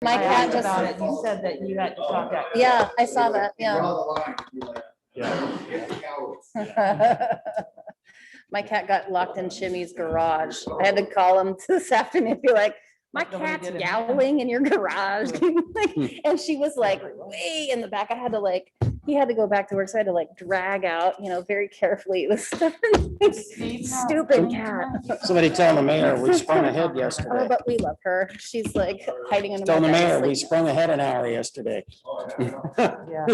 My I cat asked just, about it. You said that you had to contact. yeah, I saw that, yeah. My cat got locked in Chimmy's garage. I had to call him this afternoon and be like, my Nobody cat's did it. yowling in your garage. And she was like way in the back. I had to like, he had to go back to work. So I had to like drag out, very carefully. It was stupid cat. Somebody tell the mayor we sprung ahead Oh, yesterday. but we love her. She's like hiding under Tell my the bed mayor we asleep. sprung ahead an hour yesterday. Yeah.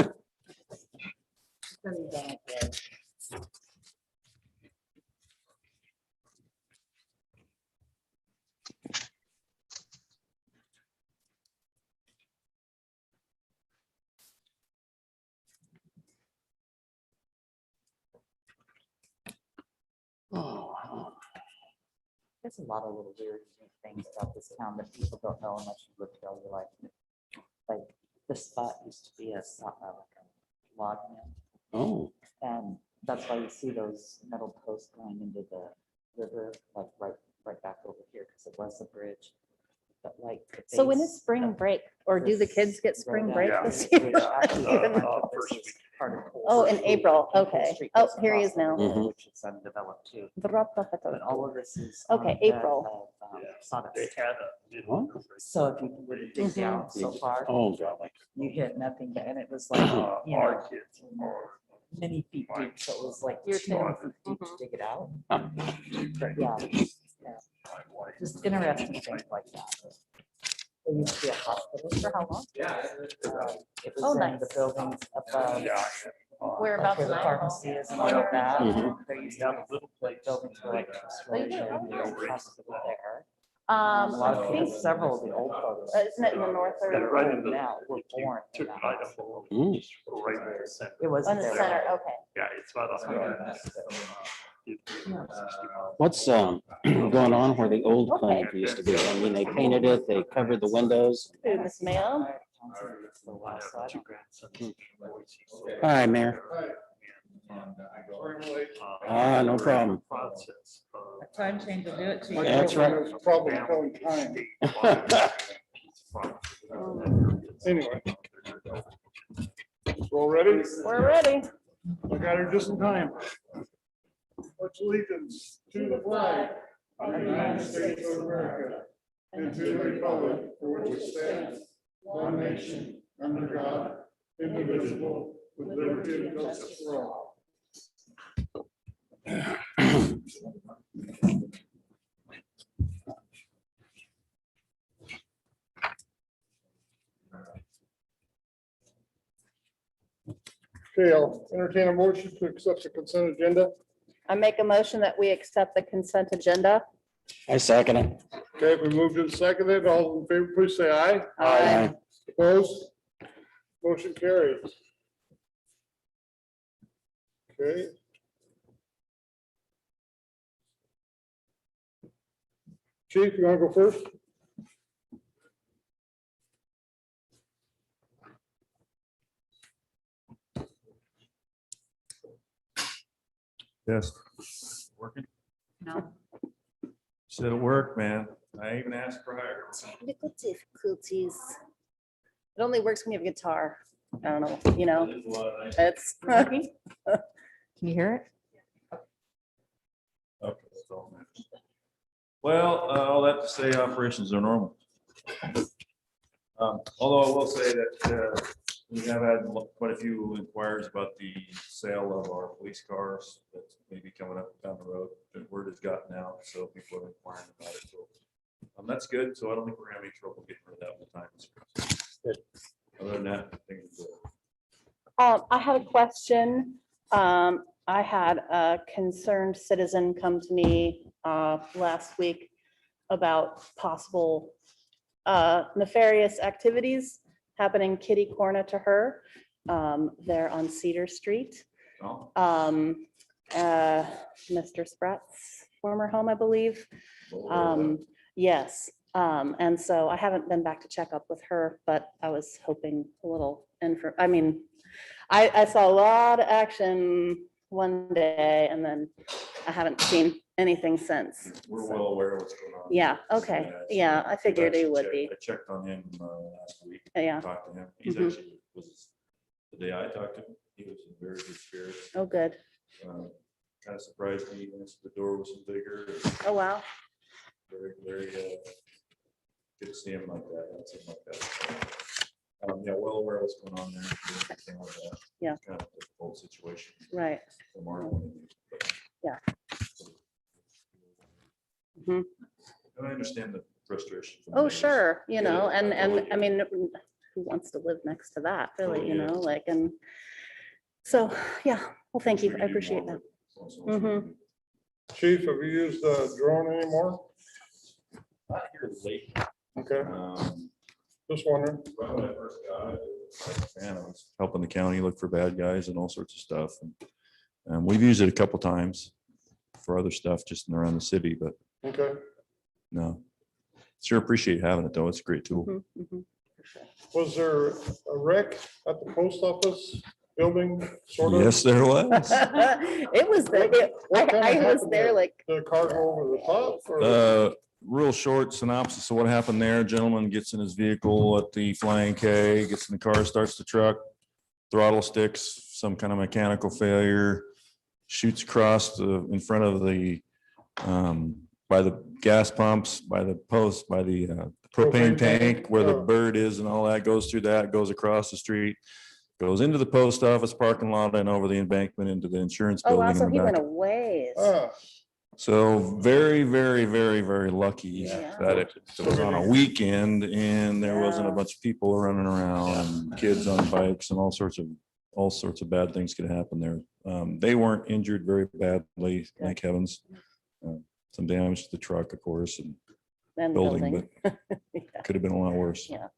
Oh, There's a lot of little weird things about this town that people don't know unless you look through your life. Like this spot used to be a log man, oh, and that's why you see those metal posts going into the river, like right back over here, because it was a bridge. But like. the So when base is spring of break? Or do the this kids get road spring down break to this the year? bridge actually Even- this is part of Cole Oh, in Street, April, and Cole okay. Street Oh, goes here he across is now. the road, Mhm. Which is undeveloped too. But all of this is. Okay, on the April. of, sawdust. what? So if you were to dig down so far, Oh, golly. you hit nothing, but, and it was like, many feet deep, so it was like You're 200 feet deep to dig it out. But yeah, just interesting things like that. There used to be a hospital for how long? It Oh, was in nice. the buildings above. Whereabouts Where the in Idaho? pharmacy is and all of that. Mhm. There used to be like buildings were like 2 stories and there was a hospital there. A lot I of think, people, several of the old photos. isn't it in the north that or are old now were born in that hospital. Mm. It was in the center? Okay. Yeah, it's about 100. What's going on where the old clinic used to be? I mean, they painted it, they covered the windows. Hey, Miss Mayo. Hi, Mayor. No problem. Time change will do it to you. That's right. Probably telling time. Anyway. We're all ready? We're ready. I got her just in time. Pledge allegiance to the flag of the United States of America and to the republic for which it stands, one nation, under God, indivisible, with liberty and justice for all. Okay, I'll entertain a motion to accept the consent agenda. I make a motion that we accept the consent agenda. I second it. Okay, we moved and seconded. All in favor, please say aye. Aye. Opposed? Motion carried. Okay. Chief, you want to go first? Yes. Working? No. Said it worked, man. I even asked prior. Technical difficulties. It only works when you have a guitar. I don't know, it's. Can you hear it? Okay, that's all that matters. Well, all that to say, operations are normal. Although I will say that we have had quite a few inquiries about the sale of our police cars that's maybe coming up down the road. The word has gotten out, so people are inquiring about it. So that's good. So I don't think we're gonna have any trouble getting rid of that one time. Other than that, things are good. I had a question. I had a concerned citizen come to me last week about possible nefarious activities happening kitty corner to her. There on Cedar Street. Oh, Mr. Spratt's former home, I believe. Yes. And so I haven't been back to check up with her, but I was hoping a little I saw a lot of action one day and then I haven't seen anything since. We're so. well aware of what's going on. Yeah, okay. so Yeah, I figured he I've would actually be. I checked on him last week. Yeah. Talked to him. He's Mhm. actually, the day I talked to him, he was in very good spirits. Oh, good. Kind of surprised me when the door was bigger. Oh, wow. Very, very good to see him like that. That's him like that. Yeah, well aware of what's going on there. Everything like that. Yeah. It's kind of a difficult situation Right. from our point of view. but- Yeah. Mhm. And I understand the frustration. from Oh, neighbors. sure, you Get know, it. I and totally I get it. mean, who wants to live next to that, really, Oh, you yeah. know, like, and so, yeah, well, thank We you. can I do appreciate more that. with it. So Mhm. Chief, have you used a drone anymore? Not here lately. Okay, just wondering. Right when I first got it, man, I was helping the county look for bad guys and all sorts of stuff. And we've used it a couple times for other stuff just in around the city, but Okay, no. Sure appreciate having it though. It's a great tool. Mhm, mhm, for sure. was there a wreck at the post office building, sort of? Yes, there was. It was, What kinda I was happened there there? like, Did the car go over the top? Or Real short synopsis of what happened there. Gentleman gets in his vehicle at the Flying K, gets in the car, starts the truck, throttle sticks, some kind of mechanical failure, shoots across in front of the, by the gas pumps, by the post, by the propane tank where the Oh. bird is and all that, goes through that, goes across the street, goes into the post office parking lot and over the embankment into the insurance oh, wow, building so in he the went back. a ways. So very, very, very, very lucky Yeah. that it was on a weekend and there wasn't a Yeah. bunch of people running around and kids on bikes and all sorts of bad things could happen there. They weren't injured very badly, thank heavens. Some damage to the truck, of course, and And building, but Yeah. could have been a lot worse. Yeah.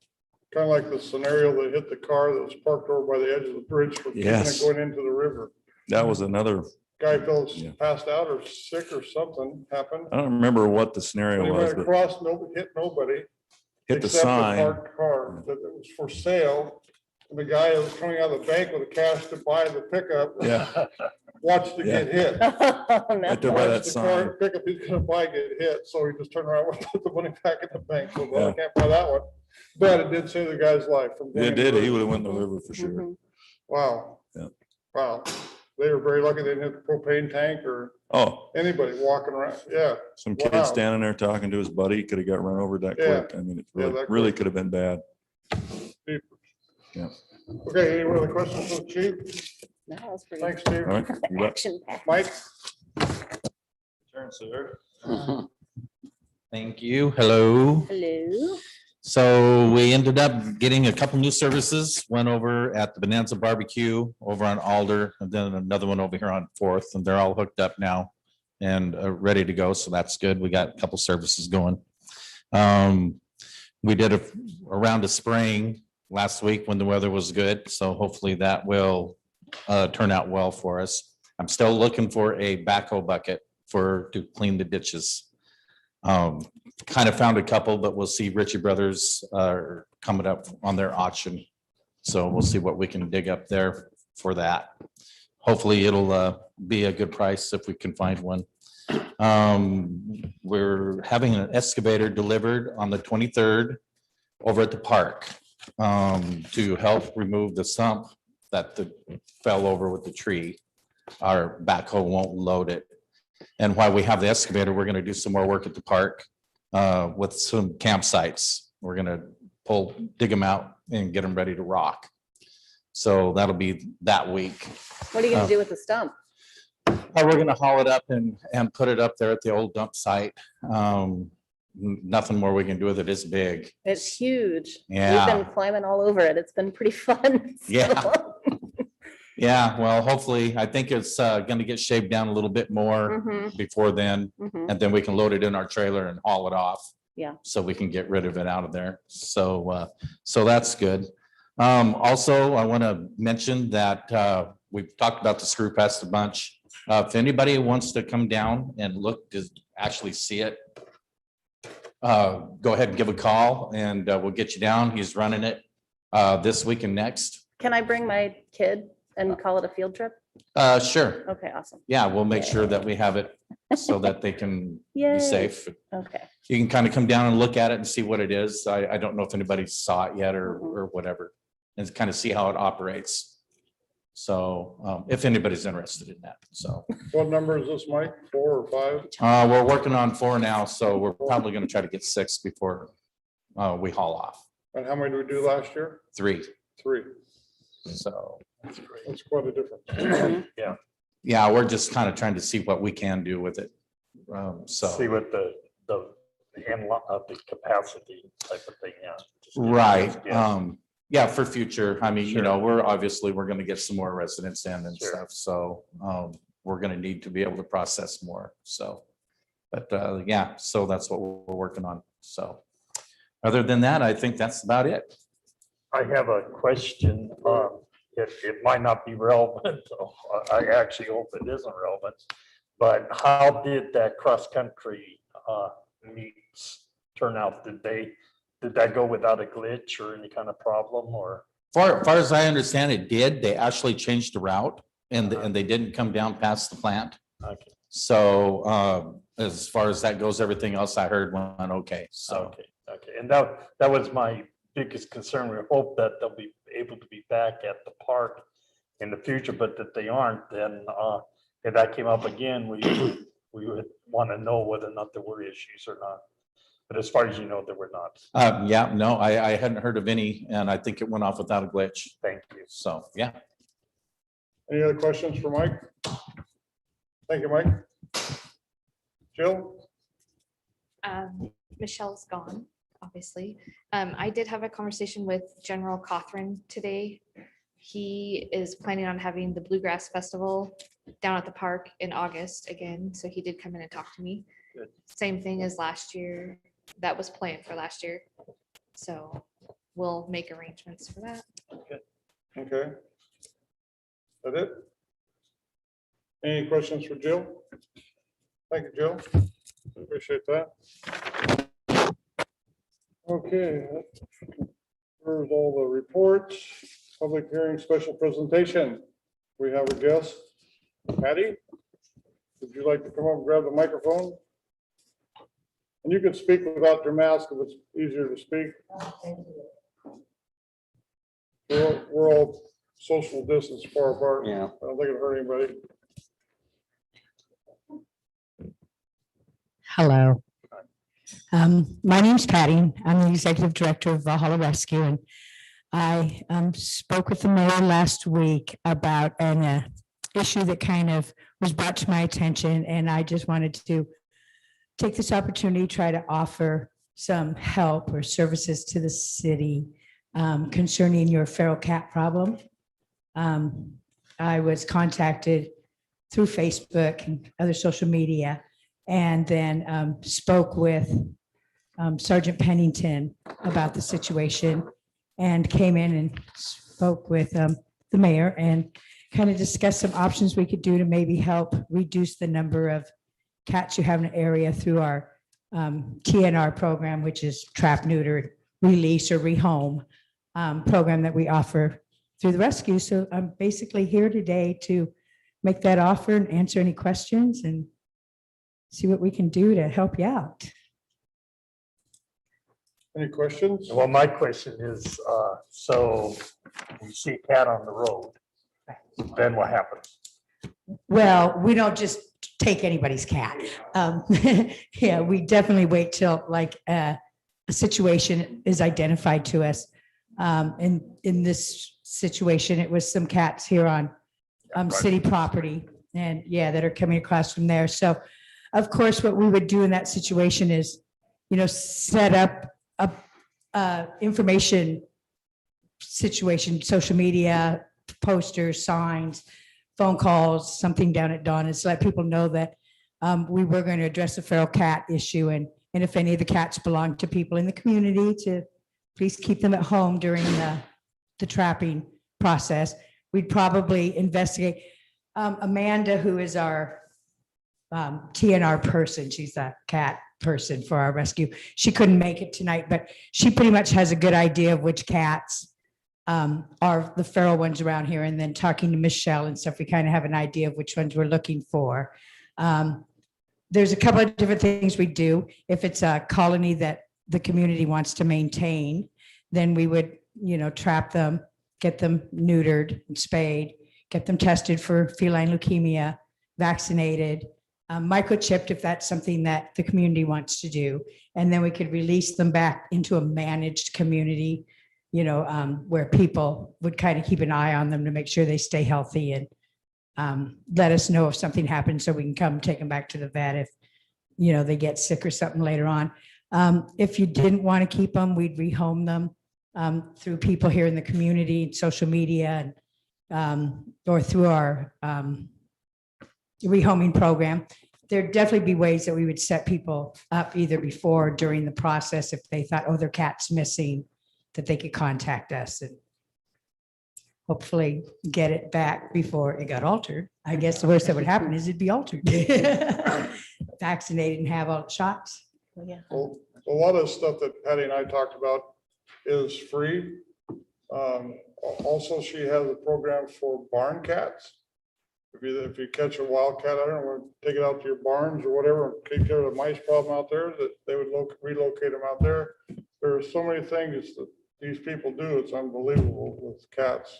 Kind of like the scenario that hit the car that was parked over by the edge of the bridge for keeping it Yes. going into the river. That was another, Guy fell Yeah. passed out or sick or something happened. I don't remember what the When scenario he was, went but across, nobody hit nobody. hit the except sign. Parked car, that it was for sale. And the guy that was coming out of the bank with the cash to buy the pickup. Yeah. Watched it get hit. Oh, no. Right there by that Watched the car sign. Pickup he's gonna buy get hit, so he just turned around and put the money back in the bank. So, well, I Yeah. can't buy that one. But it did save the guy's life from. going It in the did. He river. would have went in the river for sure. Mhm. Wow. Yeah. Wow. They were very lucky they didn't hit the propane tank or Oh, anybody walking around. Yeah. some kid Wow. standing there talking to his buddy could have got run over that Yeah. quick. I mean, it Yeah, really, that really quick. could have been bad. Yeah. Okay, any other questions for the chief? No, that was pretty Thanks, Chief. All right. You bet. action-packed. Mike? Turn, sir. Thank you. Hello. Hello. So we ended up getting a couple new services, one over at the Bonanza Barbecue over on Alder, and then another one over here on Fourth, and they're all hooked up now and ready to go. So that's good. We got a couple services going. We did a round of spraying last week when the weather was good. So hopefully that will turn out well for us. I'm still looking for a backhoe bucket to clean the ditches. Kind of found a couple, but we'll see. Ritchie Brothers are coming up on their auction. So we'll see what we can dig up there for that. Hopefully it'll be a good price if we can find one. We're having an excavator delivered on the 23rd over at the park to help remove the sump that fell over with the tree. Our backhoe won't load it. And while we have the excavator, we're going to do some more work at the park with some campsites. We're going to dig them out and get them ready to rock. So that'll be that week. What are you gonna do with the stump? We're going to haul it up and put it up there at the old dump site. Nothing more we can do with it. It's big. It's huge. We've Yeah. been climbing all over it. It's been pretty fun. Yeah. Yeah, well, hopefully, I think it's going to get shaved down a little bit more Mhm, before then. mhm. And then we can load it in our trailer and haul it off. Yeah. So we can get rid of it out of there. So that's good. Also, I want to mention that we've talked about the screw fest a bunch. If anybody wants to come down and look to actually see it, go ahead and give a call and we'll get you down. He's running it this week and next. Can I bring my kid and call it a field trip? Sure. Okay, awesome. Yeah, we'll make sure that we have it so that they can Yay. be safe. Okay, You can kind of come down and look at it and see what it is. I don't know if anybody saw it yet or whatever, and kind of see how it operates. So if anybody's interested in that, so. What number is this, Mike? 4 or 5? We're working on 4 now, so we're probably going to try to get 6 before we haul off. And how many did we do last year? 3. 3. So, That's quite a difference. Mhm. yeah, we're just kind of trying to see what we can do with it. See So, what the end of the capacity type of thing, yeah. Just- right. Yeah. Yeah, for future, I mean, you Sure. know, we're going to get some more residents in and Sure. stuff. So we're going to need to be able to process more. So, but yeah, so that's what we're working on. So other than that, I think that's about it. I have a question. It might not be relevant. I actually hope it isn't relevant. But how did that cross-country meets turn out? Did that go without a glitch or any kind of problem or? Far as I understand, it did. They actually changed the route and they didn't come down past the plant. Okay, So as far as that goes, everything else I heard went okay. So, okay. And that was my biggest concern. We hope that they'll be able to be back at the park in the future, but that they aren't, then if that came up again, we would want to know whether or not there were issues or not. But as far as you know, there were not. yeah, no, I hadn't heard of any, and I think it went off without a glitch. Thank you. So, yeah. Any other questions for Mike? Thank you, Mike. Jill? Michelle's gone, obviously. I did have a conversation with General Cothran today. He is planning on having the Bluegrass Festival down at the park in August again, so he did come in and talk to me. Good. Same thing as last year. That was planned for last year. So we'll make arrangements for that. Okay. That it? Any questions for Jill? Thank you, Jill. Appreciate that. Okay. Here's all the reports, public hearing, special presentation. We have a guest. Patty, would you like to come up and grab the microphone? And you can speak without your mask if it's easier to speak. We're all social distance far apart. Yeah. I don't think it hurt anybody. Hello. My name's Patty. I'm the executive director of Valhalla Rescue, and I spoke with the mayor last week about an issue that kind of was brought to my attention, and I just wanted to take this opportunity to try to offer some help or services to the city concerning your feral cat problem. I was contacted through Facebook and other social media, and then spoke with Sergeant Pennington about the situation, and came in and spoke with the mayor and kind of discussed some options we could do to maybe help reduce the number of cats you have in an area through our TNR program, which is trap, neuter, release, or rehome program that we offer through the rescue. So I'm basically here today to make that offer and answer any questions and see what we can do to help you out. Any questions? Well, my question is, so you see a cat on the road, then what happens? Well, we don't just take anybody's cat. Yeah, we definitely wait till like a situation is identified to us. In this situation, it was some cats here on city property, and yeah, that are coming across from there. So of course, what we would do in that situation is, set up a information situation, social media, posters, signs, phone calls, something down at dawn, and to let people know that we were going to address the feral cat issue, and if any of the cats belong to people in the community, to please keep them at home during the trapping process. We'd probably investigate. Amanda, who is our TNR person, she's a cat person for our rescue. She couldn't make it tonight, but she pretty much has a good idea of which cats are the feral ones around here, and then talking to Michelle and stuff, we kind of have an idea of which ones we're looking for. There's a couple of different things we do. If it's a colony that the community wants to maintain, then we would, trap them, get them neutered and spayed, get them tested for feline leukemia, vaccinated, microchipped if that's something that the community wants to do. And then we could release them back into a managed community, where people would kind of keep an eye on them to make sure they stay healthy and let us know if something happens so we can come take them back to the vet if, they get sick or something later on. If you didn't want to keep them, we'd rehome them through people here in the community, social media, and or through our rehoming program. There'd definitely be ways that we would set people up either before or during the process if they thought, oh, their cat's missing, that they could contact us and hopefully get it back before it got altered. I guess the worst that would happen is it'd be altered. Vaccinated and have all the shots. Yeah. Well, a lot of stuff that Patty and I talked about is free. Also, she has a program for barn cats. If you catch a wild cat, I don't know, take it out to your barns or whatever, take care of the mice problem out there, that they would relocate them out there. There are so many things that these people do. It's unbelievable with cats,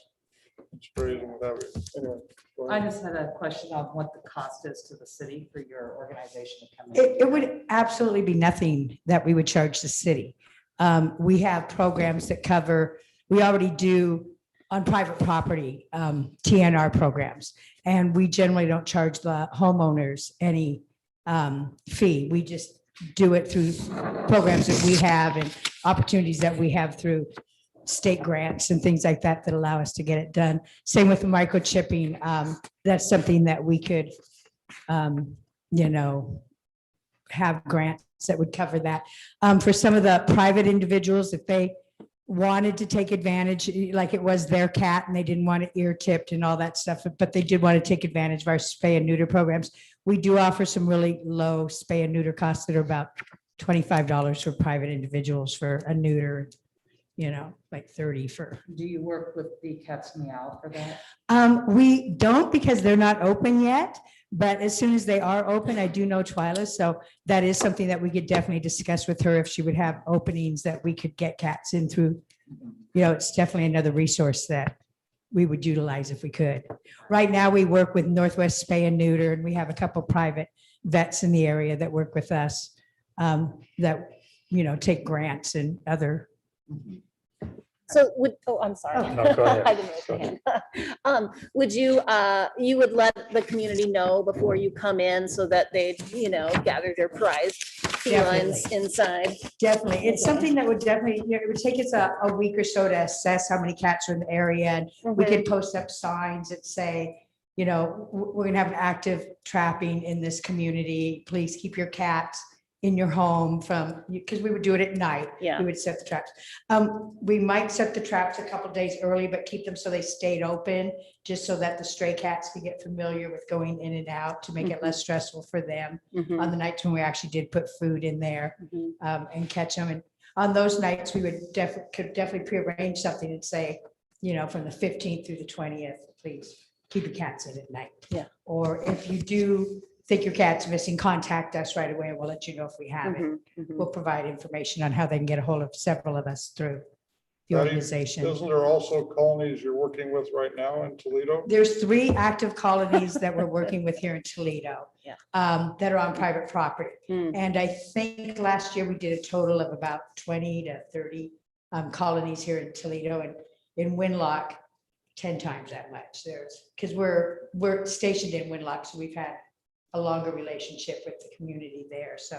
strays and whatever. Anyway. go I ahead. just had a question on what the cost is to the city for your organization to come in. It would absolutely be nothing that we would charge the city. We have programs that cover, we already do on private property, TNR programs. And we generally don't charge the homeowners any fee. We just do it through programs that we have and opportunities that we have through state grants and things like that that allow us to get it done. Same with the microchipping. That's something that we could, have grants that would cover that. For some of the private individuals, if they wanted to take advantage, like it was their cat and they didn't want it ear tipped and all that stuff, but they did want to take advantage of our spay and neuter programs. We do offer some really low spay and neuter costs that are about $25 for private individuals for a neuter, like 30 for. Do you work with the Cats Meow for that? We don't because they're not open yet, but as soon as they are open, I do know Twyla. So that is something that we could definitely discuss with her if she would have openings that we could get cats in through. It's definitely another resource that we would utilize if we could. Right now, we work with Northwest Spay and Neuter, and we have a couple private vets in the area that work with us that, take grants and other. So I'm sorry. Oh, no, go ahead. I didn't raise my hand. Would you, you would let the community know before you come in so that they, gather their prized felines Definitely. inside? Definitely. It's something that would definitely, it would take us a week or so to assess how many cats are in the area. And we could post up signs that say, we're gonna have an active trapping in this community. Please keep your cats in your home because we would do it at night. Yeah. We would set the traps. We might set the traps a couple days early, but keep them so they stayed open, just so that the stray cats could get familiar with going in and out to make it less stressful for them. On the nights when we actually did put food in there and catch them. And on those nights, we would could definitely prearrange something and say, from the 15th through the 20th, please keep your cats in at night. Yeah. Or if you do think your cat's missing, contact us right away and we'll let you know if we have it. We'll provide information on how they can get a hold of several of us through the Patty, organization. Isn't there also colonies you're working with right now in Toledo? There's 3 active colonies that we're working with here in Toledo. Yeah. That are on private property. Mm. And I think last year we did a total of about 20 to 30 colonies here in Toledo, and in Winlock, 10 times that much. Because we're stationed in Winlock, so we've had a longer relationship with the community there. So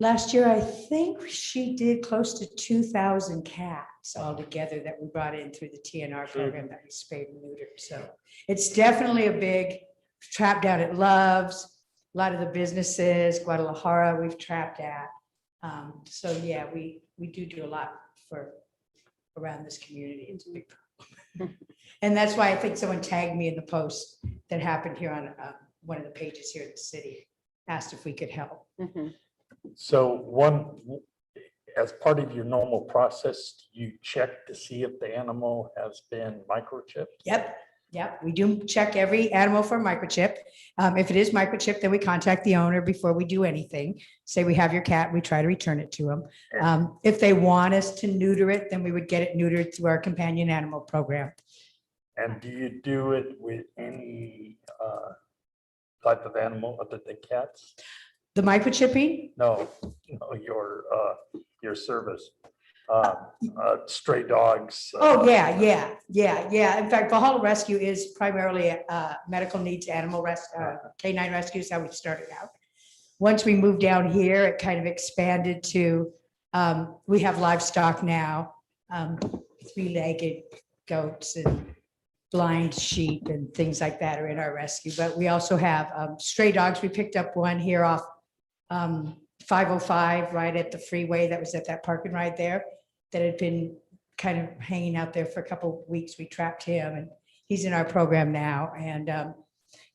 last year, I think she did close to 2,000 cats altogether that we brought in through the TNR program that we spayed and neutered. So it's definitely a big trap down at Love's, a lot of the businesses, Guadalajara, we've trapped at. So yeah, we do a lot for around this community. It's a big problem. And that's why I think someone tagged me in the post that happened here on one of the pages here in the city, asked if we could help. So as part of your normal process, you check to see if the animal has been microchipped? Yep, we do check every animal for microchip. If it is microchip, then we contact the owner before we do anything. Say we have your cat, we try to return it to them. If they want us to neuter it, then we would get it neutered through our companion animal program. And do you do it with any type of animal other than cats? The microchipping, No, no, your service. Stray dogs. oh, yeah. In fact, Valhalla Rescue is primarily a medical needs animal canine rescue is how we started out. Once we moved down here, it kind of expanded to, we have livestock now, three-legged goats and blind sheep and things like that are in our rescue. But we also have stray dogs. We picked up one here off 505 right at the freeway that was at that parking right there that had been kind of hanging out there for a couple of weeks. We trapped him and he's in our program now. And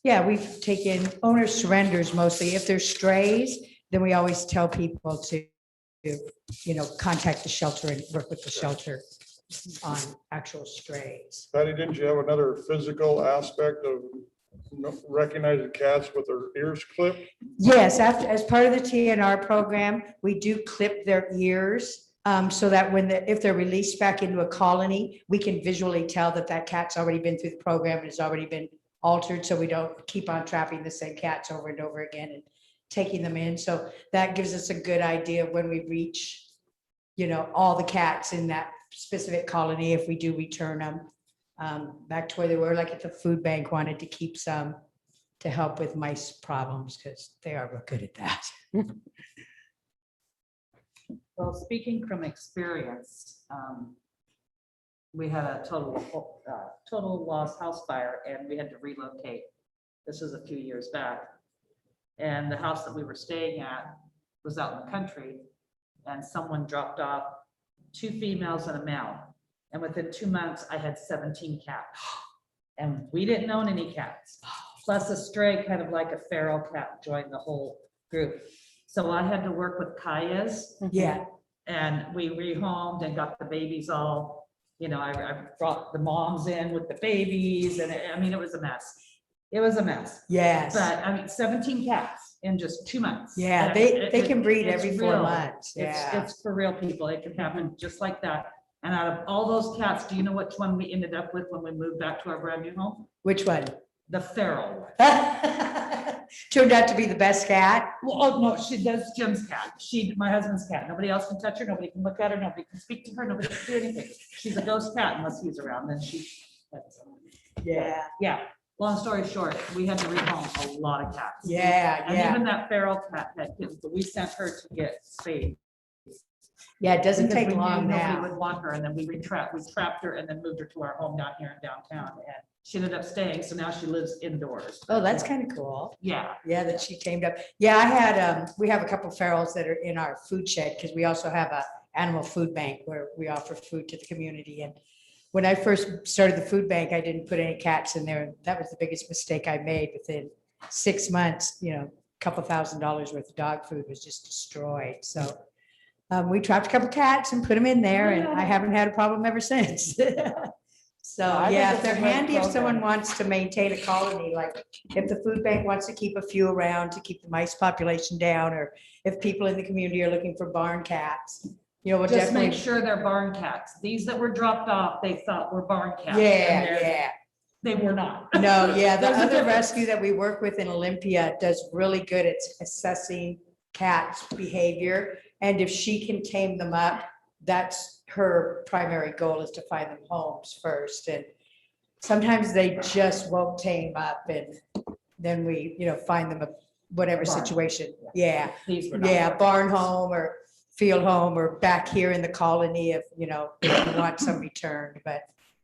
yeah, we've taken owner surrenders mostly. If there's strays, then we always tell people to, contact the shelter and work with the shelter on actual strays. Patty, didn't you have another physical aspect of recognizing cats with their ears clipped? Yes, as part of the TNR program, we do clip their ears so that if they're released back into a colony, we can visually tell that that cat's already been through the program and has already been altered, so we don't keep on trapping the same cats over and over again and taking them in. So that gives us a good idea of when we reach, all the cats in that specific colony, if we do return them back to where they were. Like if the food bank wanted to keep some to help with mice problems, because they are real good at that. Well, speaking from experience, we had a total lost house fire and we had to relocate. This was a few years back. And the house that we were staying at was out in the country and someone dropped off 2 females and a male. And within 2 months, I had 17 cats. And we didn't own any cats. Plus a stray, kind of like a feral cat, joined the whole group. So I had to work with Kaya's. Yeah. And we rehomed and got the babies all, I brought the moms in with the babies and it was a mess. It was a mess. Yes. But 17 cats in just 2 months. Yeah, And they can breed it's every 4 real. months. Yeah. It's for real people. It can happen just like that. And out of all those cats, do you know which one we ended up with when we moved back to our brand new home? Which one? The feral one. Turned out to be the best cat. Well, oh no, that's Jim's cat. My husband's cat. Nobody else can touch her. Nobody can look at her. Nobody can speak to her. Nobody can do anything. She's a ghost cat unless he's around. Then Yeah. Yeah. Long story short, we had to rehome a lot of cats. Yeah. And Yeah. even that feral cat had kids, but we sent her to get spayed. Yeah. It doesn't Because take we knew long nobody now. would want her, and then we trapped her and then moved her to our home down here in downtown, and she ended up staying, so now she lives indoors. Oh, that's kind of cool. Yeah. Yeah, that she tamed up. Yeah, I had, we have a couple ferals that are in our food shed because we also have a animal food bank where we offer food to the community. And when I first started the food bank, I didn't put any cats in there. That was the biggest mistake I made. Within 6 months, a couple $1,000s worth of dog food was just destroyed. So we trapped a couple cats and put them in there, and I haven't had a problem ever since. So, I think yeah, if it's a they're great handy, if someone program. wants to maintain a colony, like if the food bank wants to keep a few around to keep the mice population down, or if people in the community are looking for barn cats, we'll Just make definitely. sure they're barn cats. These that were dropped off, they thought were barn cats. and Yeah, they're- yeah. They were not. No, yeah, the There's a other difference. rescue that we work with in Olympia does really good at assessing cats' behavior. And if she can tame them up, that's her primary goal, is to find them homes first. And sometimes they just won't tame up, and then we, find them a whatever Barn. situation. Yeah, These were not. yeah, barn home or field home or back here in the colony if you want some returned. But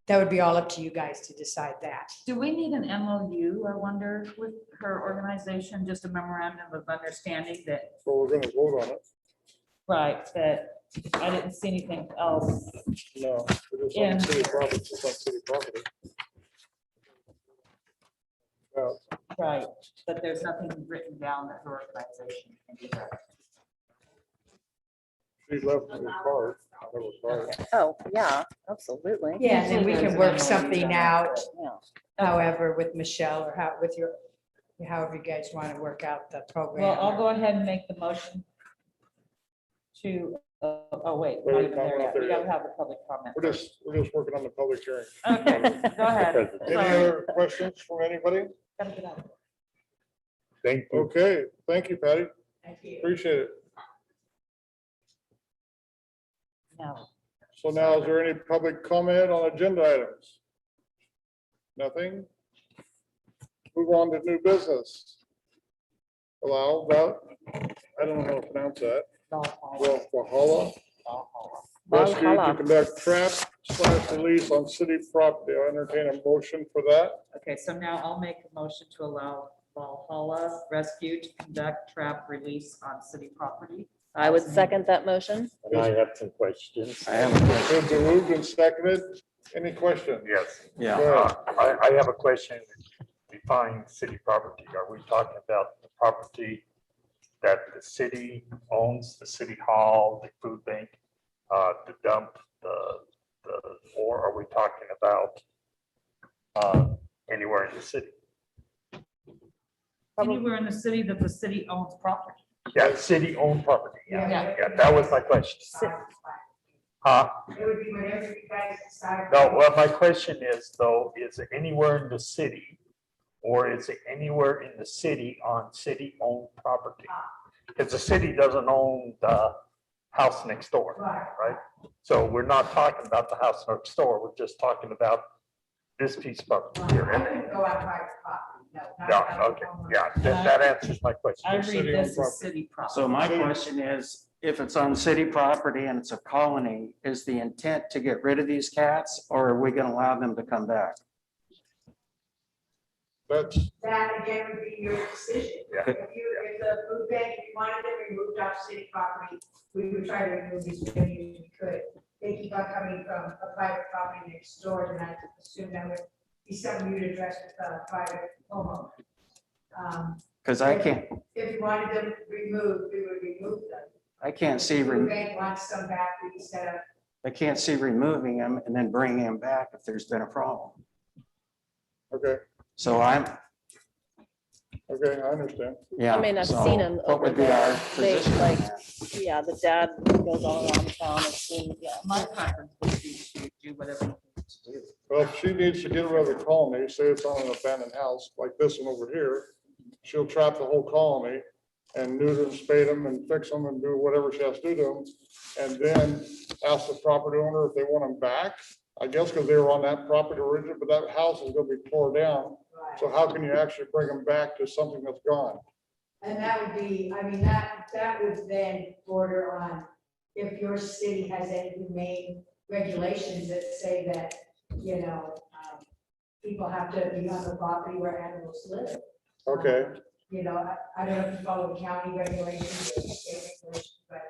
that would be all up to you guys to decide that. Do we need an MOU, I wonder, with her organization, just a memorandum of understanding that, So we're gonna vote on it. right, that I didn't see anything else. No, it is Yeah. on city property, it's on city property. Yeah. Right, but there's nothing written down that her organization can do that. She left me a card. I have a card. Oh, yeah, absolutely. Yeah, and then we can work something out, Yeah. however, with Michelle or how, with your, however you guys want to work out the program. Well, I'll go ahead and make the motion to, oh, wait, Wait, not even no, there not yet. there We gotta yet. have the public comment. We're just working on the public hearing. Okay, go ahead. Any Sorry. other questions from anybody? Gotta get out of here. Thank you. Okay, thank you, Patty. Thank you. Appreciate it. Now, So now, is there any public comment on agenda items? Nothing? Move on to new business. Allow that, I don't know how to pronounce that. Valhalla Rescue to Valhalla. conduct trap/release on city property. I entertain a motion for that. okay, so now I'll make a motion to allow Valhalla Rescue to conduct trap release on city property. I would second that motion. And I have some questions. I have a question. It's been moved and seconded. Any questions? Yes. Yeah. Go ahead. I have a question. Define city property. Are we talking about the property that the city owns, the city hall, the food bank, the dump, or are we talking about anywhere in the city? Anywhere in the city that the city owns property. Yeah, city-owned property. Yeah. Yeah, that was my question. Huh? It would be whatever you guys decide. No, well, my question is though, is it anywhere in the city? Or is it anywhere in the city on city-owned property? Because the city doesn't own the house next door, right? So we're not talking about the house next door, we're just talking about this piece of property here. I wouldn't go out private property, no. not No, private okay, homeowner. yeah, that answers my question. I read City-owned this as property. city property. So my question is, if it's on city property and it's a colony, is the intent to get rid of these cats or are we gonna allow them to come back? That's, That again would be your decision. Yeah. If the food bank, if you wanted them removed off city property, we would try to remove as many as we could. They keep on coming from a private property next door, and I assume that would be something you'd address with a private homeowner. Because I can't, If you wanted them removed, we would remove them. I can't see, If the rem- food bank wants some back, we set up. I can't see removing them and then bringing them back if there's been a problem. okay, So I'm, okay, I understand. yeah. I mean, I've so seen them What over would be there. our They position? like, on that? yeah, the dad goes all around town. I've seen, yeah. My preference would be to do whatever you need to do. Well, if she needs to get rid of the colony, say it's on an abandoned house like this one over here, she'll trap the whole colony and neuter and spay them and fix them and do whatever she has to do to them. And then ask the property owner if they want them back, I guess, because they were on that property originally, but that house is gonna be tore down. So how can you actually bring them back to something that's gone? And that would be, I mean, that would then border on if your city has any humane regulations that say that, you know, people have to be on the property where animals live. Okay, You know, I don't know if you follow county regulations or state regulations, but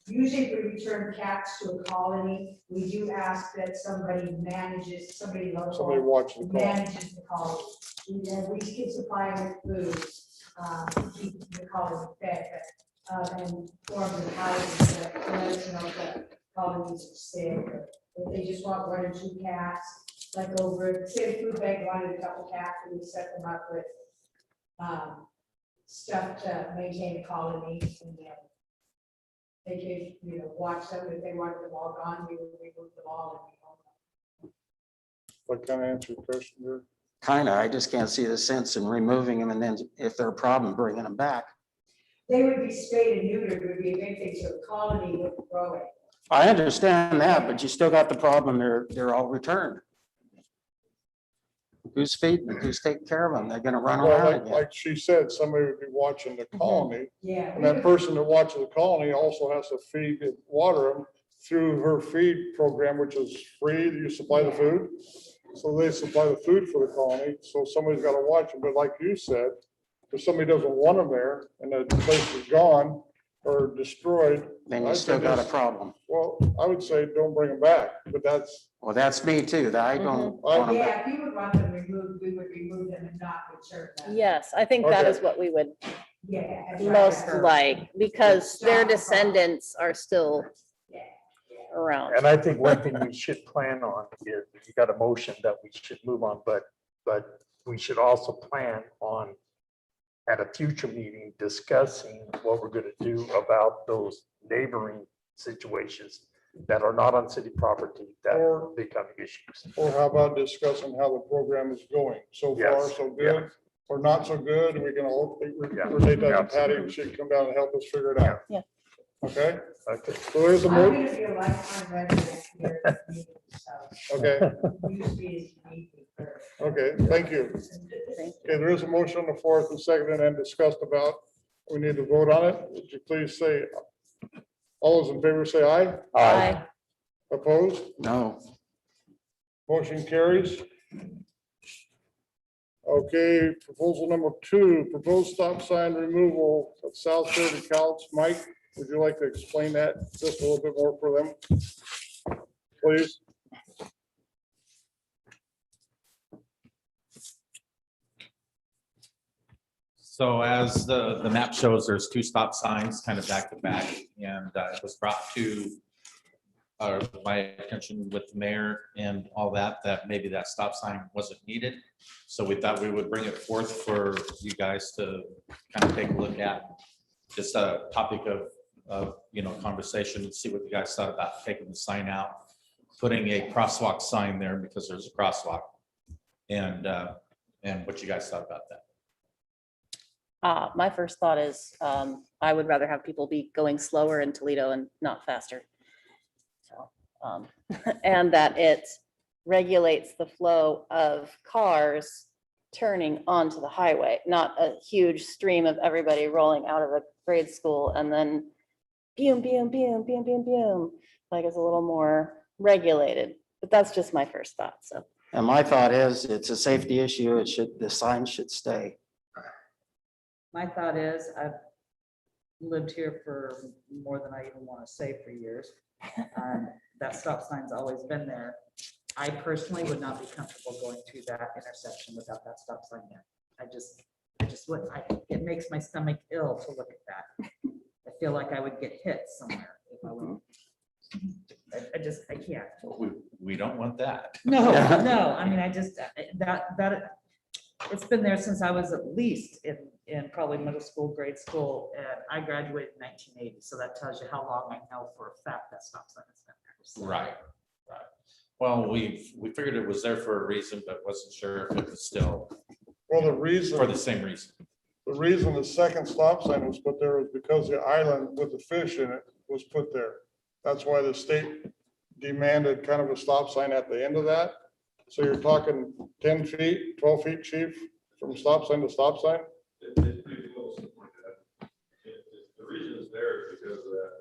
usually if we return cats to a colony, we do ask that somebody manages, somebody somebody local watch the colony. manages the colony. And we can supply them with food, keep the colony fed, but, and form the houses that let us know that colonies are sick, or if they just want 1 or 2 cats, like over, say, the food bank wanted a couple cats, and we set them up with, stuff to maintain the colony, and then they could, you know, watch them, if they wanted them all gone, we would remove them all and we own them. What kind of answer your question there? Kind of, I just can't see the sense in removing them and then if they're a problem, bringing them back. They would be spayed and neutered, would be a big thing, so the colony would grow it. I understand that, but you still got the problem, they're all returned. Who's feeding them? Who's taking care of them? They're gonna run Well, around like, again. like she said, somebody would be watching the colony, Yeah. and that person that watches the colony also has to feed and water them through her feed program, which is free, you supply the food. So they supply the food for the colony, so somebody's gotta watch them, but like you said, if somebody doesn't want them there, and the place is gone or destroyed, Then I you still think got a it's- problem. well, I would say don't bring them back, but that's, Well, that's me too, that I don't want them back. Yeah, if you would want them removed, we would remove them and not return them. Yes, I think that Okay. is what we would Yeah. most like, because their descendants are still around. And I think one thing we should plan on is, you got a motion that we should move on, but we should also plan on at a future meeting discussing what we're gonna do about those neighboring situations that are not on city property that are becoming issues. Or how about discussing how the program is going? So far, Yes, so good, or not so good, we can all Yeah, relate that to Patty, absolutely. and she can come down and help us figure it out. Yeah. Okay, Okay. so there's a I'm motion, gonna be a lifetime resident here at the meeting, so okay, usually it's me first. okay, thank you. Okay, there is a motion on the floor, it's been seconded and discussed about, we need to vote on it. Would you please say, all those in favor say aye, Aye. opposed, No. motion carries. Okay, proposal number 2, proposed stop sign removal of South 30 Counts. Mike, would you like to explain that just a little bit more for them? Please. So as the map shows, there's 2 stop signs kind of back to back, and it was brought to my attention with the mayor and all that maybe that stop sign wasn't needed. So we thought we would bring it forth for you guys to kind of take a look at. Just a topic of conversation, see what you guys thought about taking the sign out, putting a crosswalk sign there because there's a crosswalk, and what you guys thought about that. My first thought is, I would rather have people be going slower in Toledo and not faster. So, and that it regulates the flow of cars turning onto the highway, not a huge stream of everybody rolling out of a grade school and then boom, boom, boom, boom, boom, boom. Like it's a little more regulated, but that's just my first thought, so. And my thought is, it's a safety issue. The sign should stay. My thought is, I've lived here for more than I even want to say for years. That stop sign's always been there. I personally would not be comfortable going through that intersection without that stop sign there. I just wouldn't. It makes my stomach ill to look at that. I feel like I would get hit somewhere if I went. I can't. We don't want that. No, no, I mean, it's been there since I was at least in probably middle school, grade school, and I graduated in 1980. So that tells you how long I know for a fact that stop sign has been there. So- Right. Well, we figured it was there for a reason, but wasn't sure if it was still Well, for the same reason. the reason the second stop sign was put there was because the island with the fish in it was put there. That's why the state demanded kind of a stop sign at the end of that. So you're talking 10 feet, 12 feet, chief, from stop sign to stop sign? It's pretty close to point that. The reason it's there is because of that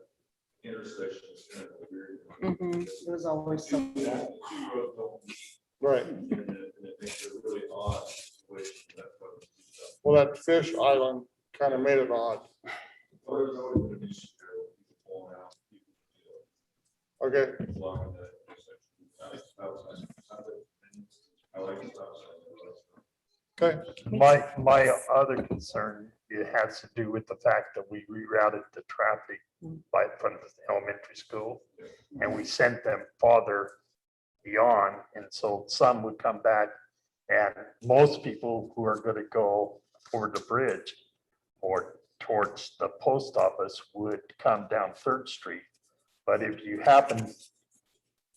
intersection is kind of weird. Mhm. It was always so. Two roads don't meet, Right. and it makes it really odd situation. That's what it's about. Well, that fish island kind of made it odd. Well, there's always been an issue there with people pulling out, people, Okay, blocking that intersection. I like the stop sign. okay, My other concern, it has to do with the fact that we rerouted the traffic by from the elementary school, and we sent them farther beyond, and so some would come back, and most people who are gonna go over the bridge or towards the post office would come down Third Street. But if you happen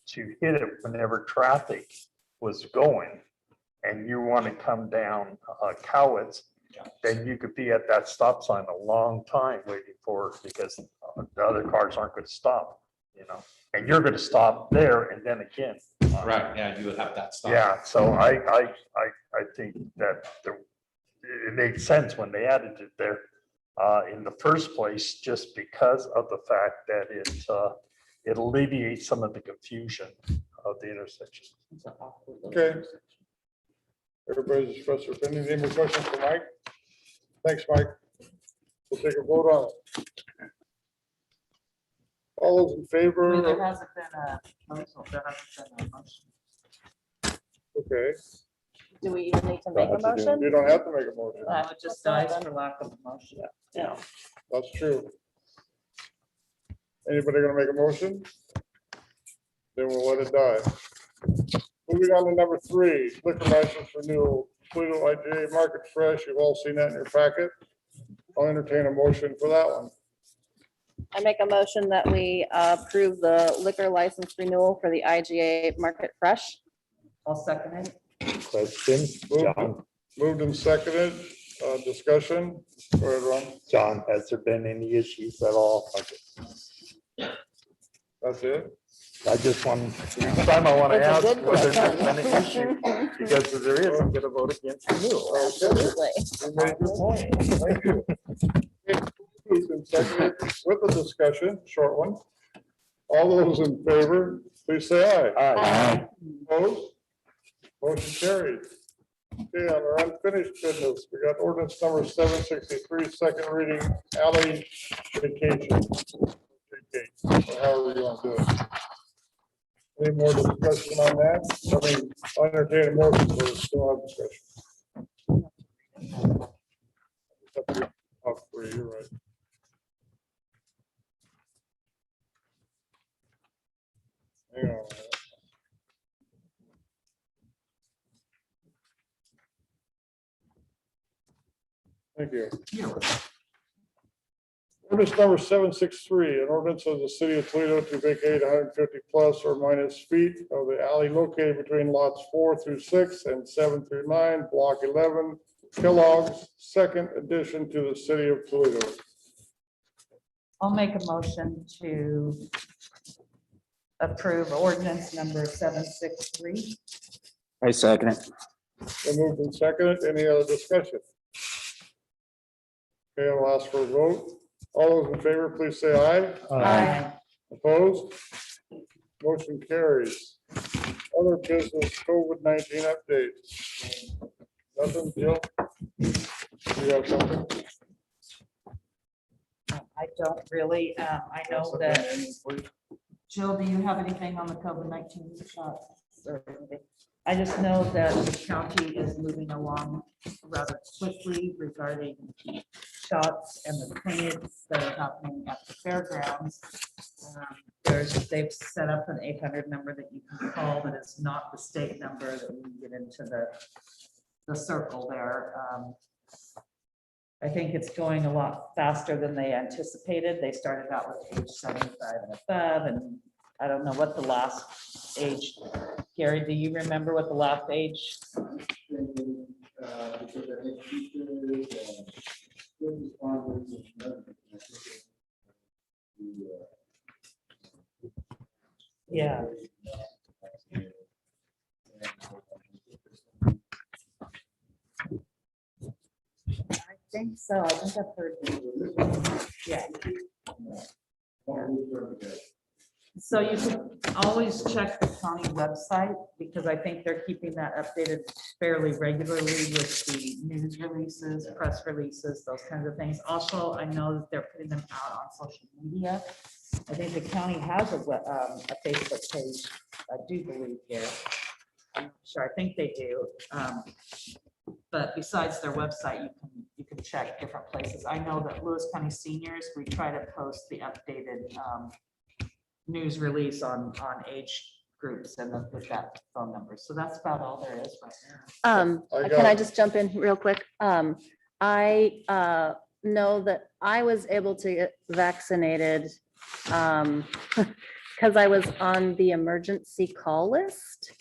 to hit it whenever traffic was going, and you want to come down Cowitz, then you could be at that stop sign a long time waiting for it because the other cars aren't going to stop, and you're going to stop there and then again. Right, yeah, you would have that stop. Yeah, so I think that it made sense when they added it there in the first place, just because of the fact that it alleviates some of the confusion of the intersection. It's an awkward little Okay. intersection. everybody's expressed their opinion. Any more questions for Mike? Thanks, Mike. We'll take a vote on it. All those in I mean, favor? there hasn't been a motion. Okay, Do we even need to make a motion? you don't have to make a motion. I would just die for lack of a motion. Yeah. That's true. Anybody gonna make a motion? then we'll let it die. Moving on to number 3, liquor license renewal, Toledo IGA Market Fresh. You've all seen that in your packet. I'll entertain a motion for that one. I make a motion that we approve the liquor license renewal for the IGA Market Fresh. I'll second it. Question, John, Moved and seconded, discussion. Go ahead, Ron. John, has there been any issues at all? That's it. I just want, each time I want to It's a ask good whether there's question. been an issue, because if there is, I'm gonna vote against renewal. Absolutely. You made your point. Thank you. Moved and seconded with the discussion, short one. All those in favor, please say aye. Aye. Opposed? Motion carried. Okay, on our unfinished business, we got ordinance number 763, second reading, alley vacation. Vacate, or however you want to do it. Any more discussion on that? I mean, I'll entertain a motion for still have discussion. Up to you. Up for you, you're right. Hang on. Thank you. Ordinance number 763, an ordinance of the city of Toledo to vacate 150 plus or minus feet of the alley located between lots 4 through 6 and 7 through 9, block 11, Kellogg's, second addition to the city of Toledo. I'll make a motion to approve ordinance number 763. I second it. Been moved and seconded. Any other discussion? Okay, I'll ask for a vote. All those in favor, please say aye. Opposed? Motion carries. Other business, COVID-19 updates. Nothing, Jill? You have something? I don't really, I know that, Jill, do you have anything on the COVID-19 shots? or anything? I just know that the county is moving along rather quickly regarding shots and the clinics that are happening at the fairgrounds. They've set up an 800 number that you can call that is not the state number that we get into the circle there. I think it's going a lot faster than they anticipated. They started out with age 75 and above, and I don't know what the last age, Gary, do you remember what the last age? Yeah. I think so. I think I've heard. Yeah. So you can always check the county website because I think they're keeping that updated fairly regularly with the news releases, press releases, those kinds of things. Also, I know that they're putting them out on social media. I think the county has a Facebook page, I do believe here. I'm not sure, I think they do. But besides their website, you can check different places. I know that Lewis County Seniors, we try to post the updated news release on age groups and with that phone number. So that's about all there is right now. Can I just jump in real quick? I know that I was able to get vaccinated because I was on the emergency call list.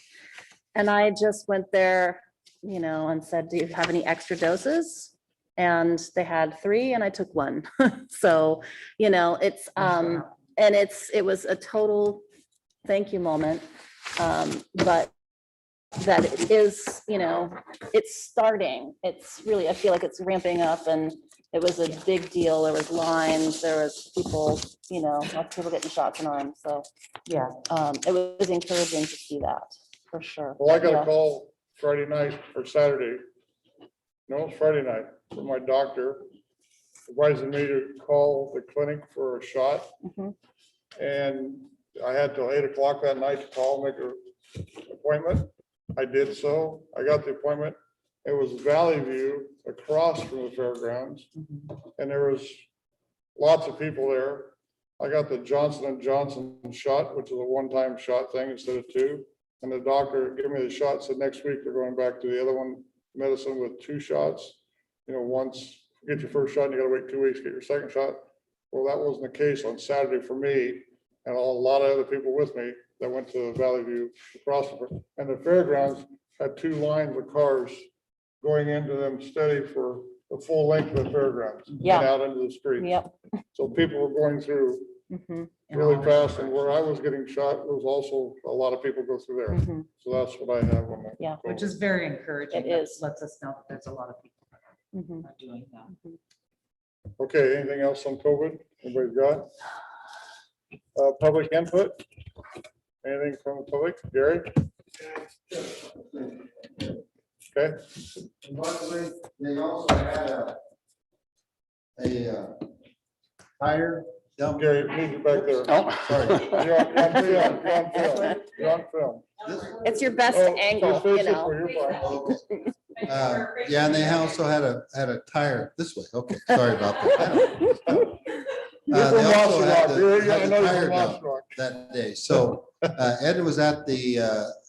And I just went there, you know, and said, do you have any extra doses? And they had 3 and I took 1. So, you know, it's, and it was a total thank you moment. But that it is, you know, it's starting. It's really, I feel like it's ramping up and it was a big deal. There was lines, there was people, you know, lots of people getting shots in arms. So Yeah. it was encouraging to see that for sure. Well, I got Yeah. a call Friday night or Saturday. No, it's Friday night from my doctor advising me to call the clinic for a shot. Mhm. And I had till 8 o'clock that night to call, make an appointment. I did so. I got the appointment. It was Valley View across from the fairgrounds. And there was lots of people there. I got the Johnson and Johnson shot, which is a one-time shot thing instead of two. And the doctor gave me the shot, said next week they're going back to the other one, medicine with 2 shots. You know, once you get your first shot, and you gotta wait 2 weeks, to get your second shot. Well, that wasn't the case on Saturday for me and a lot of other people with me that went to Valley View across and the fairgrounds had 2 lines of cars going into them steady for the full length of the fairgrounds. Yeah. And out into the streets. Yep. So people were going through Mhm, really fast, and where I was getting shot, there was also a lot of people go through there. mhm. So that's what I have on that. Yeah. Which is very encouraging. It That is. Lets us know that there's a lot of people Mhm. are doing that. Okay, anything else on COVID? Everybody's got? Public input? Anything from the public? Gary? Okay, Luckily, they also had a tire dump. Gary, move it back there. Oh, Sorry. You're on film, you're on film, you're on film. It's your best Oh, angle, just face you this know. way, you're fine. Yeah, and they also had a tire this way. Okay, sorry about that. You're They from also Lost had Rock. the I had know the you're tire from Lost dump Rock. that day. So Ed was at the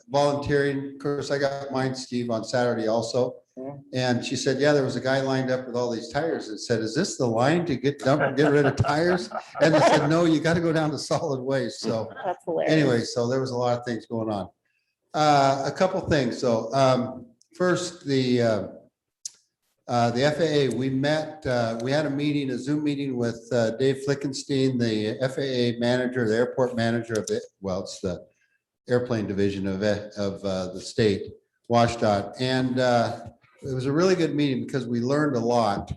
volunteering. Of course, I got mine, Steve, on Saturday also. Mhm. And she said, yeah, there was a guy lined up with all these tires and said, is this the line to get rid of tires? And they said, no, you got to go down to solid waste. So That's hilarious. anyway, so there was a lot of things going on. A couple things. So first, the FAA, we met, we had a meeting, a Zoom meeting with Dave Flickenstein, the FAA manager, the airport manager of it. Well, it's the airplane division of the state, WashDOT. And it was a really good meeting because we learned a lot.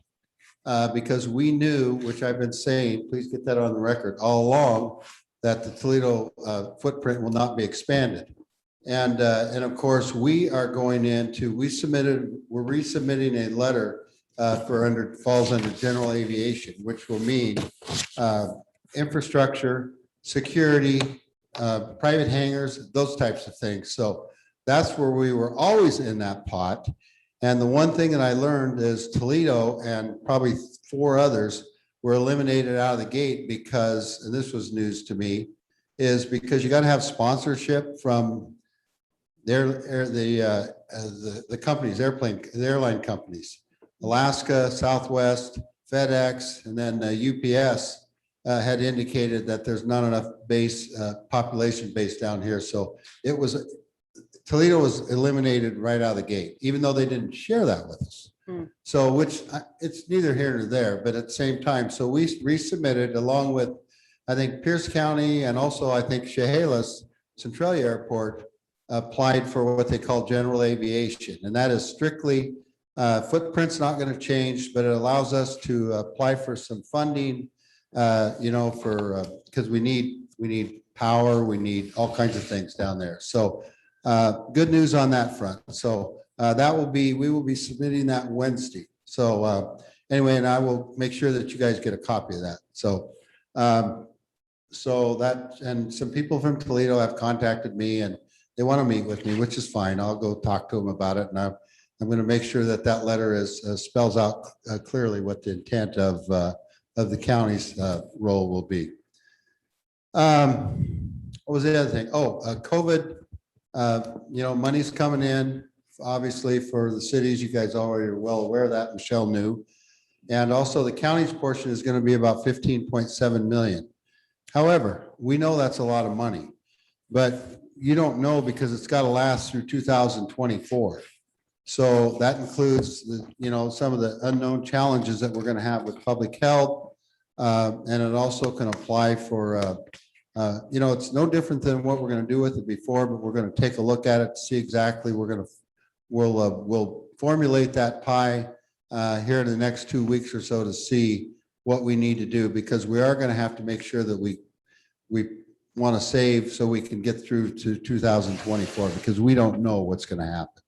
Because we knew, which I've been saying, please get that on the record all along, that the Toledo footprint will not be expanded. And of course, we are going into, we're resubmitting a letter falls under general aviation, which will mean infrastructure, security, private hangars, those types of things. So that's where we were always in that pot. And the one thing that I learned is Toledo and probably 4 others were eliminated out of the gate because, and this was news to me, is because you got to have sponsorship from the companies, the airline companies, Alaska, Southwest, FedEx, and then UPS had indicated that there's not enough population base down here. So Toledo was eliminated right out of the gate, even though they didn't share that with us. So it's neither here nor there, but at the same time, so we resubmitted along with, I think, Pierce County and also I think Chehalis Centralia Airport applied for what they call general aviation. And that is strictly footprint's not going to change, but it allows us to apply for some funding, because we need power, we need all kinds of things down there. So good news on that front. So we will be submitting that Wednesday. So anyway, and I will make sure that you guys get a copy of that. So and some people from Toledo have contacted me and they want to meet with me, which is fine. I'll go talk to them about it. And I'm going to make sure that letter spells out clearly what the intent of the county's role will be. What was the other thing? COVID, money's coming in, obviously, for the cities. You guys already are well aware of that. Michelle knew. And also the county's portion is going to be about 15.7 million. However, we know that's a lot of money, but you don't know because it's got to last through 2024. So that includes some of the unknown challenges that we're going to have with public health. And it also can apply for, it's no different than what we're going to do with it before, but we're going to take a look at it, see exactly, we'll formulate that pie here in the next 2 weeks or so to see what we need to do, because we are going to have to make sure that we want to save so we can get through to 2024, because we don't know what's going to happen.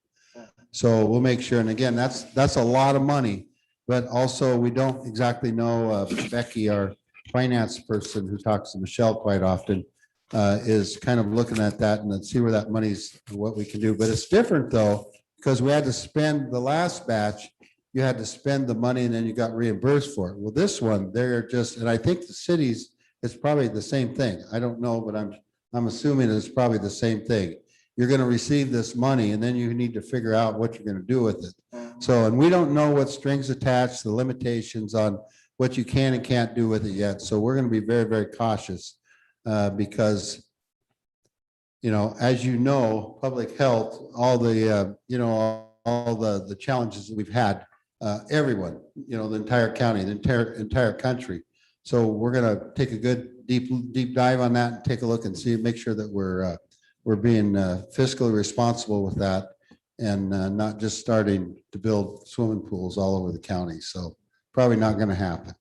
So we'll make sure. And again, that's a lot of money, but also we don't exactly know. Becky, our finance person who talks to Michelle quite often, is kind of looking at that and then see where that money's, what we can do. But it's different though, because we had to spend the last batch, you had to spend the money and then you got reimbursed for it. Well, this one, they're just, and I think the cities it's probably the same thing. I don't know, but I'm assuming it's probably the same thing. You're going to receive this money and then you need to figure out what you're going to do with it. So, and we don't know what strings attached, the limitations on what you can and can't do with it yet. So we're going to be very, very cautious because, you know, as you know, public health, all the, you know, all the challenges that we've had, everyone, you know, the entire county, the entire country. So we're going to take a good deep dive on that and take a look and see, make sure that we're being fiscally responsible with that and not just starting to build swimming pools all over the county. So probably not going to happen.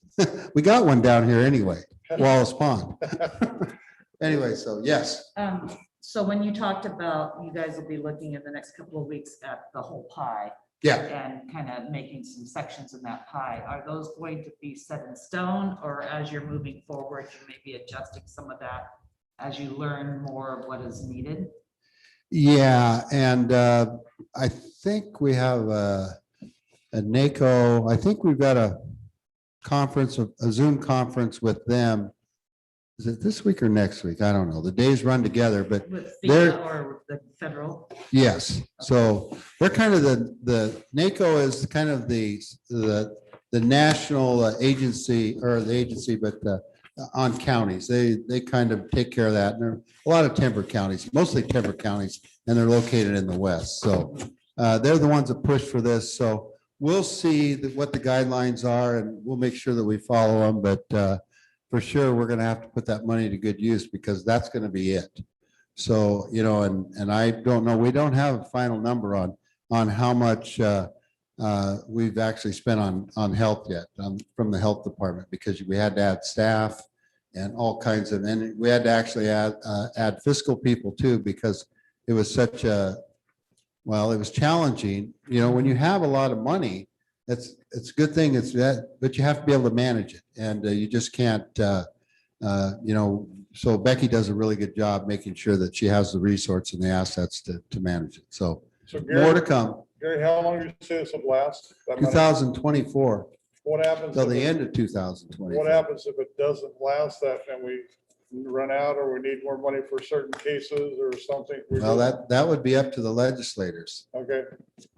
We got one down here anyway, Wallace Pond. Anyway, so yes. So when you talked about, you guys will be looking in the next couple of weeks at the whole pie. Yeah. And kind of making some sections in that pie. Are those going to be set in stone, or as you're moving forward, you may be adjusting some of that as you learn more of what is needed? Yeah, and I think we have a NACO, I think we've got a conference, a Zoom conference with them. Is it this week or next week? I don't know. The days run together, but With they're- FEMA or the federal? yes. So they're kind of the NACO is kind of the national agency or the agency, but on counties, they kind of take care of that. And there are a lot of timber counties, mostly timber counties, and they're located in the west. So they're the ones that push for this. So we'll see what the guidelines are and we'll make sure that we follow them. But for sure, we're going to have to put that money to good use because that's going to be it. So, you know, and I don't know, we don't have a final number on how much we've actually spent on health yet from the health department, because we had to add staff and all kinds of, and we had to actually add fiscal people too, because it was such a, well, it was challenging. You know, when you have a lot of money, it's a good thing. It's that, but you have to be able to manage it, and you just can't. You know, so Becky does a really good job making sure that she has the resources and the assets to manage it. So more to come. Gary, how long did you say this will last? 2024 What happens? till if the it- end of 2020. What happens if it doesn't last that and we run out or we need more money for certain cases or something? Well, that would be up to the legislators. Okay,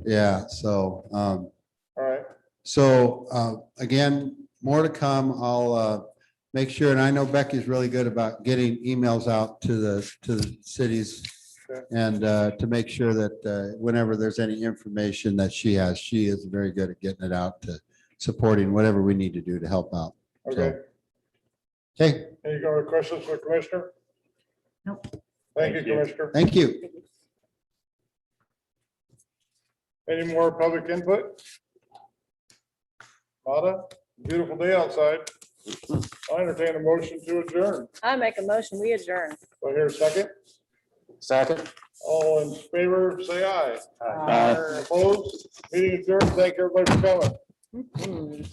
Yeah. So. all right. So again, more to come. I'll make sure, and I know Becky's really good about getting emails out to the cities Okay. and to make sure that whenever there's any information that she has, she is very good at getting it out to supporting whatever we need to do to help out. Okay. Okay, Any other questions for Commissioner? Nope. Thank you, Commissioner. thank you. Any more public input? Nada? Beautiful day outside. I entertain a motion to adjourn. I make a motion, we adjourn. Do I hear a second? Second. All in favor, say aye. Aye. Opposed? Meeting adjourned. Thank everybody for coming. Mhm.